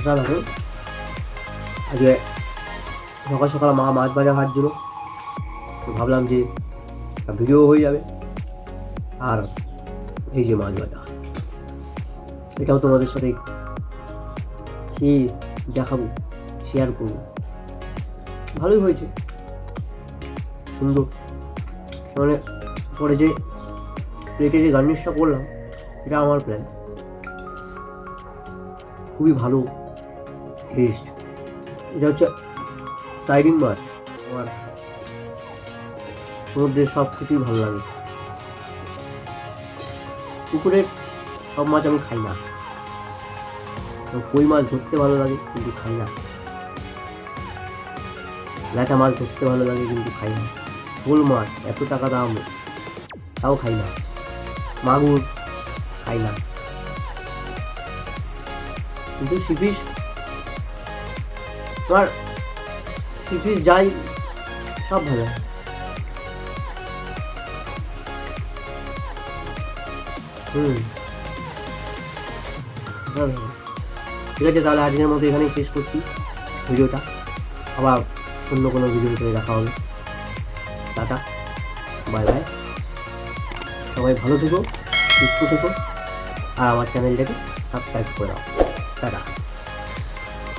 অসাধারণ। আজকে সকাল সকাল মা মাছ ভাজা ভাজছিল, তো ভাবলাম যে ভিডিও হয়ে যাবে। আর এই যে মাছ ভাজা, এটাও তোমাদের সাথে দেখাবো, শেয়ার করবো। ভালোই হয়েছে, সুন্দর। মানে পরে যে প্লেটে যে গার্নিশটা করলাম, এটা আমার প্ল্যান। খুবই ভালো টেস্ট। এটা হচ্ছে সাইডিং মাছ। আমার সমুদ্রের সব কিছুই ভালো লাগে। পুকুরের সব মাছ আমি খাই না। কই মাছ ধরতে ভালো লাগে কিন্তু খাই না। ল্যাটা মাছ ধরতে ভালো লাগে কিন্তু খাই না। শোল মাছ এত টাকা দাম, তাও খাই না। মাগুর খাই না, কিন্তু সিপিস আমার সিপিস যাই সব ভালো। ঠিক আছে, তাহলে আজকের মতো এখানেই শেষ করছি ভিডিওটা। আবার অন্য কোনো ভিডিওতে দেখা হবে। Tata, bye bye. সবাই ভালো থেকো, সুস্থ থেকো, আর আমার চ্যানেলটাকে সাবস্ক্রাইব করে দাও। টাটা।